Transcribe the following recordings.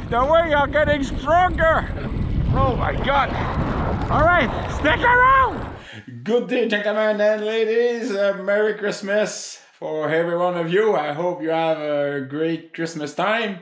The wings are getting stronger. Oh my God. All right, stick around. Good day, gentlemen and ladies. Merry Christmas for every one of you. I hope you have a great Christmas time.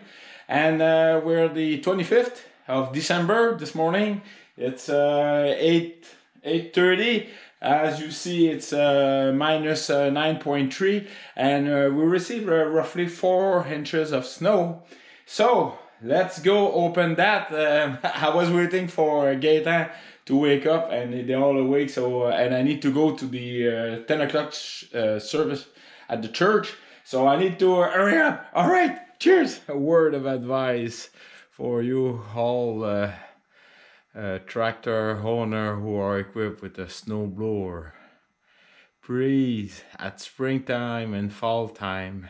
And we're the 25th of December this morning. It's 8:30. As you see, it's minus 9.3, and we received roughly 4 inches of snow. So let's go open that. I was waiting for Gaetan to wake up, and they're all awake. So and I need to go to the 10 o'clock service at the church. So I need to hurry up. All right, cheers. A word of advice for you all. Tractor owner who are equipped with a snowblower. Please, at springtime and fall time,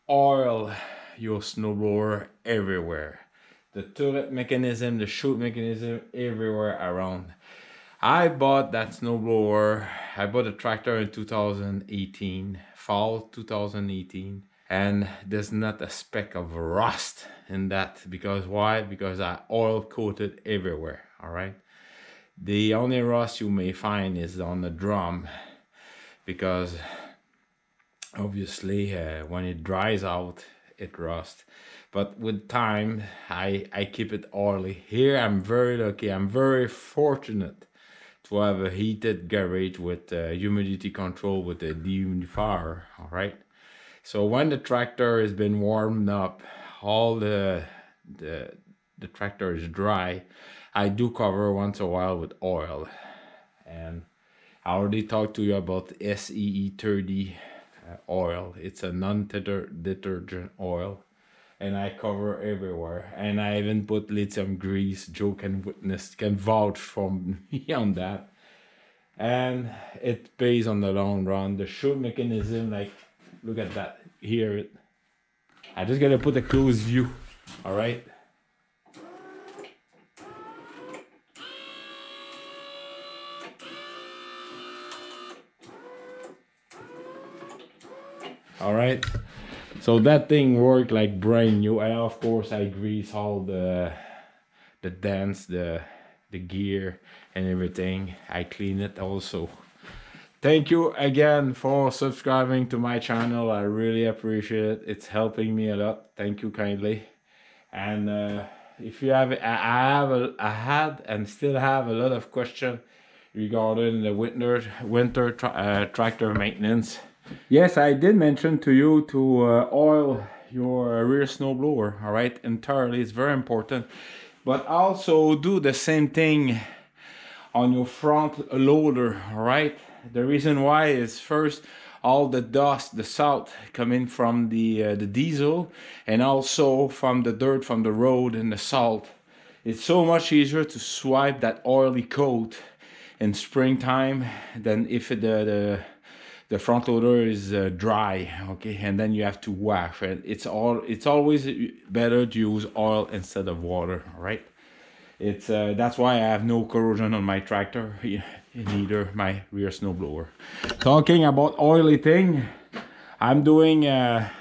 oil your snowblower everywhere. The turret mechanism, the chute mechanism, everywhere around. I bought that snowblower. I bought a tractor in 2018, fall 2018. And there's not a speck of rust in that. Because why? Because I oil coated everywhere. All right. The only rust you may find is on the drum, because obviously when it dries out, it rusts. But with time, I keep it oily. Here I'm very lucky. I'm very fortunate to have a heated garage with humidity control with a dehumidifier. All right. So when the tractor has been warmed up, all the tractor is dry, I do cover once a while with oil. And I already talked to you about SEE30 oil. It's a non-detergent oil, and I cover everywhere. And I even put lithium grease. Joe can witness, can vouch for me on that. And it pays on the long run. The chute mechanism, like, look at that, hear it. I just gotta put a close view, all right? All right, so that thing worked like brand new. And of course I grease all the dents, the gear and everything. I clean it also. Thank you again for subscribing to my channel. I really appreciate it. It's helping me a lot. Thank you kindly. And if you have, I had and still have a lot of questions regarding the winter tractor maintenance. Yes, I did mention to you to oil your rear snowblower. All right, entirely. It's very important. But also do the same thing on your front loader. All right. The reason why is, first, all the dust, the salt coming from the diesel, and also from the dirt from the road and the salt. It's so much easier to swipe that oily coat in springtime than if the front loader is dry. Okay, and then you have to wash it. It's always better to use oil instead of water. All right. It's that's why I have no corrosion on my tractor, neither my rear snowblower. Talking about oily thing, I'm doing I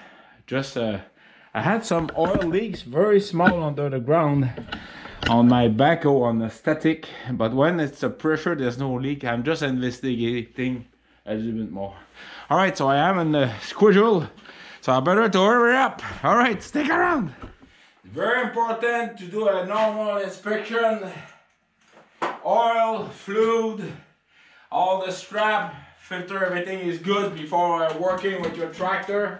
had some oil leaks, very small under the ground on my backhoe on the static, but when it's a pressure, there's no leak. I'm just investigating a little bit more. All right, so I am in the schedule, so I better to hurry up. All right, stick around. Very important to do a normal inspection. Oil, fluid, all the strap, filter, everything is good before working with your tractor.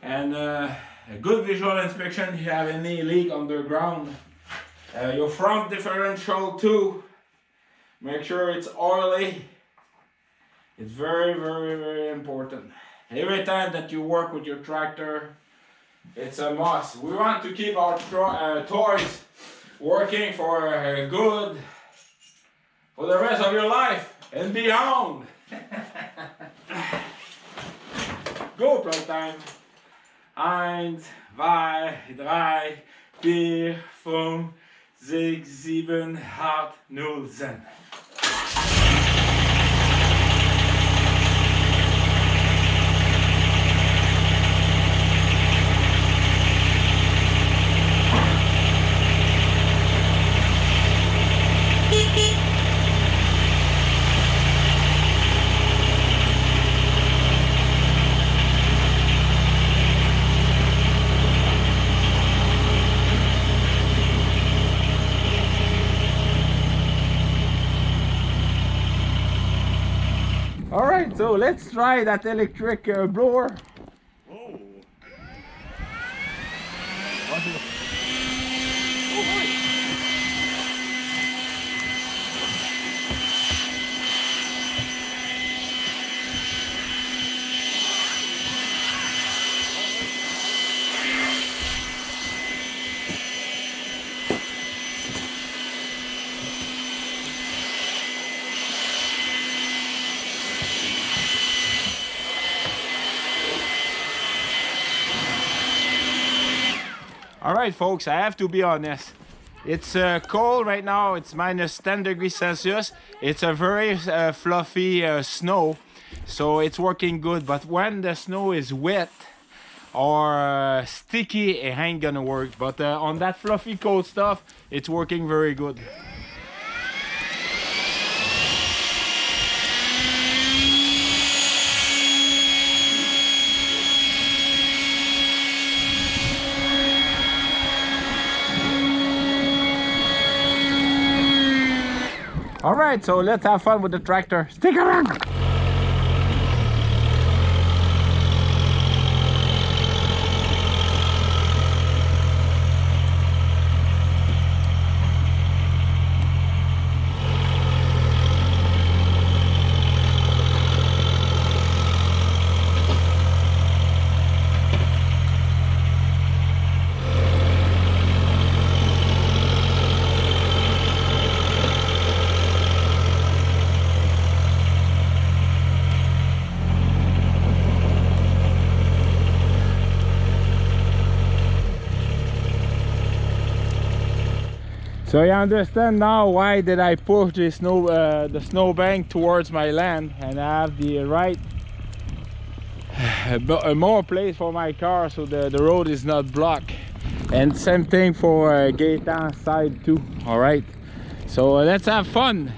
And a good visual inspection if you have any leak underground. Your front differential too. Make sure it's oily. It's very, very, very important. Every time that you work with your tractor, it's a must. We want to keep our toys working for good for the rest of your life and beyond. Go plug time. 1, 2, 3, 4, 5, 6, 7, 8, 9, 10. so let's try that electric blower. Whoa. Alright folks, I have to be honest. It's cold right now, it's minus 10 degrees Celsius. It's a very fluffy snow, so it's working good. But when the snow is wet or sticky, it ain't gonna work. But on that fluffy cold stuff, it's working very good. Alright, so let's have fun with the tractor. Stick around! So you understand now why did I push the snowbank towards my land, and I have the right more place for my car, so the road is not blocked. And same thing for Gaetan's side too. All right, so let's have fun.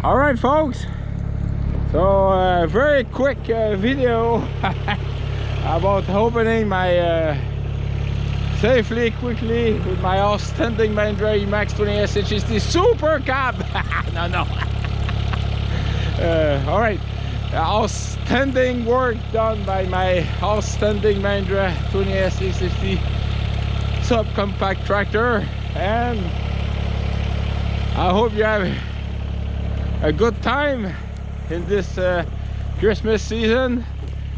All right, folks. So very quick video about opening my safely, quickly with my outstanding Mahindra eMax 20s HST super cab. No. All right. Outstanding work done by my outstanding Mahindra 20s HST subcompact tractor, and I hope you have a good time in this Christmas season.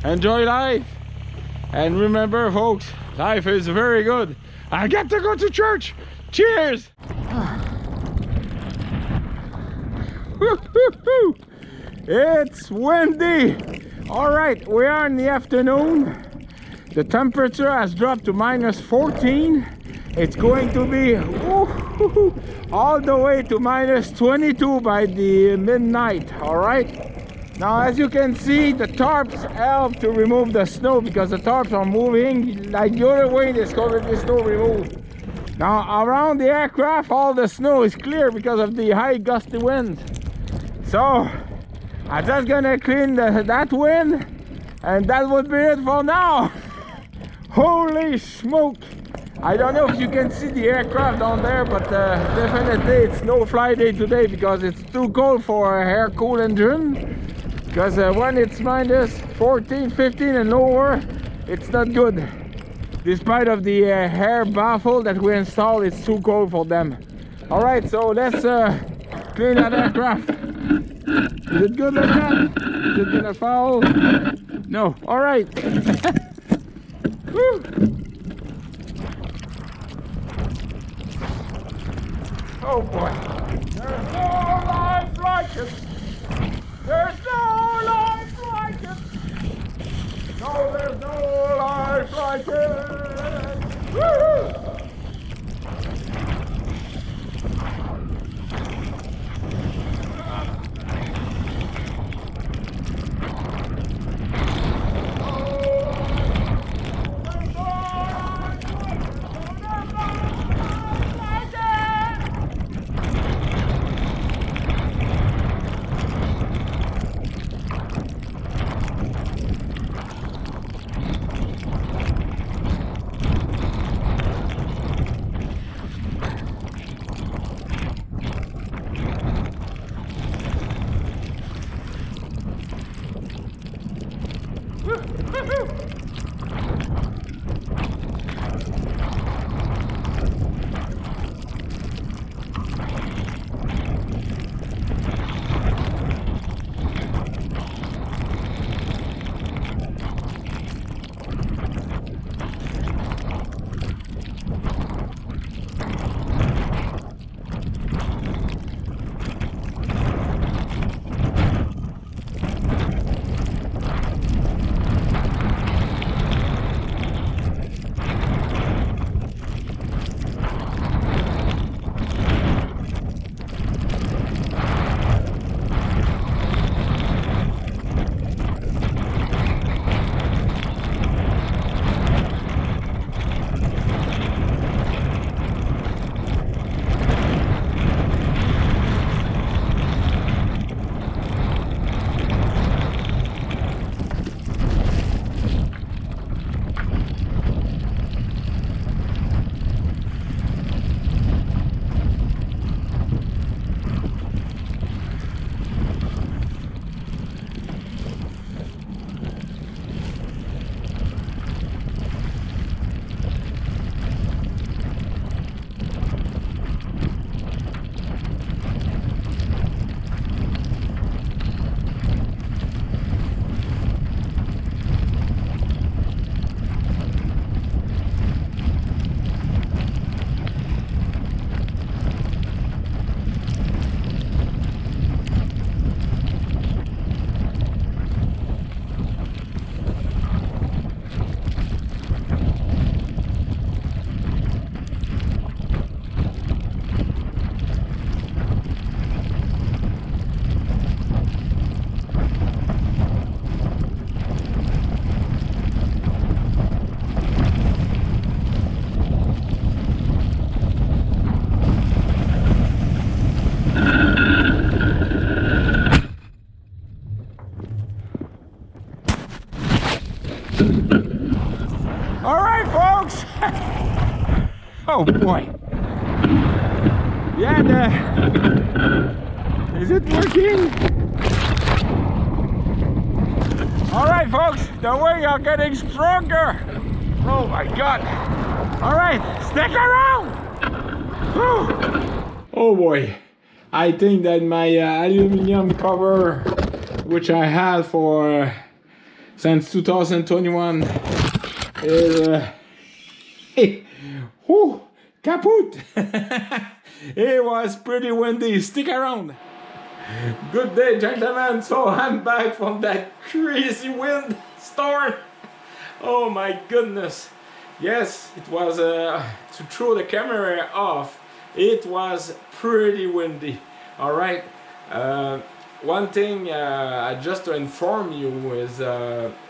Enjoy life, and remember, folks, life is very good. I got to go to church. Cheers. It's windy. All right, we are in the afternoon. The temperature has dropped to -14. It's going to be all the way to -22 by the midnight. All right. Now, as you can see, the tarps help to remove the snow because the tarps are moving like the other way. There's currently snow removed. Now, around the aircraft, all the snow is clear because of the high gusty winds. So I'm just gonna clean that wind, and that would be it for now. Holy smoke! I don't know if you can see the aircraft down there, but definitely it's no fly day today because it's too cold for a air cool engine. Because when it's -14, 15 and lower, it's not good. Despite of the air baffle that we installed, it's too cold for them. All right, so let's clean that aircraft. Is it good like that? Is it gonna foul? No. All right. Woo. Oh boy. There's no life like it. There's no life like it. No, there's no life like it. Woo. Oh boy. Yeah, is it working? Alright folks, the wings are getting stronger. Oh my god. Alright, stick around. Whew. Oh boy. I think that my aluminum cover, which I had for since 2021, is whew, kaput. It was pretty windy. Stick around. Good day, gentlemen. So I'm back from that crazy wind storm. Oh my goodness. Yes, it was to throw the camera off. It was pretty windy. All right. One thing just to inform you is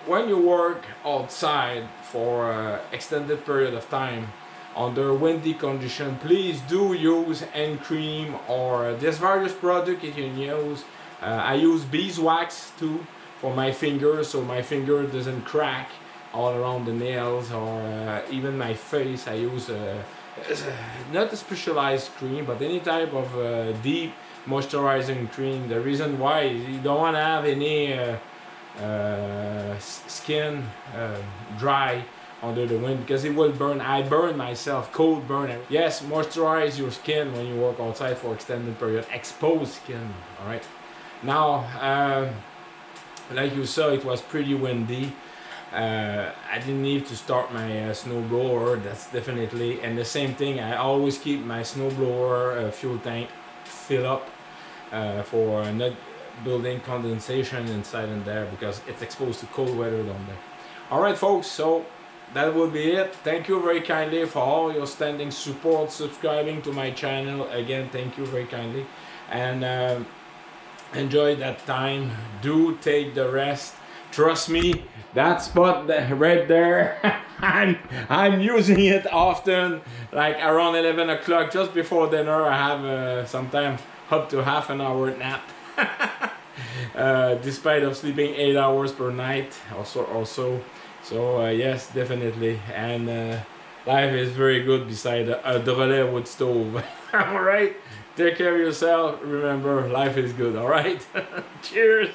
when you work outside for extended period of time under windy condition, please do use hand cream, or there's various products you can use. I use beeswax too for my fingers, so my finger doesn't crack all around the nails, or even my face. I use not a specialized cream, but any type of deep moisturizing cream. The reason why is you don't want to have any skin dry under the wind, because it will burn. I burn myself, cold burn. Yes, moisturize your skin when you work outside for extended period. Exposed skin. All right. Now, like you saw, it was pretty windy. I didn't need to start my snow blower. That's definitely, and the same thing. I always keep my snow blower fuel tank fill up for not building condensation inside and there, because it's exposed to cold weather down there. All right, folks. So that will be it. Thank you very kindly for all your standing support, subscribing to my channel. Again, thank you very kindly, and enjoy that time. Do take the rest. Trust me, that spot right there, I'm using it often, like around 11 o'clock, just before dinner. I have sometimes up to half an hour nap, despite of sleeping 8 hours per night also. So yes, definitely, and life is very good beside a Drolet wood stove. All right, take care of yourself. Remember, life is good. All right. Cheers.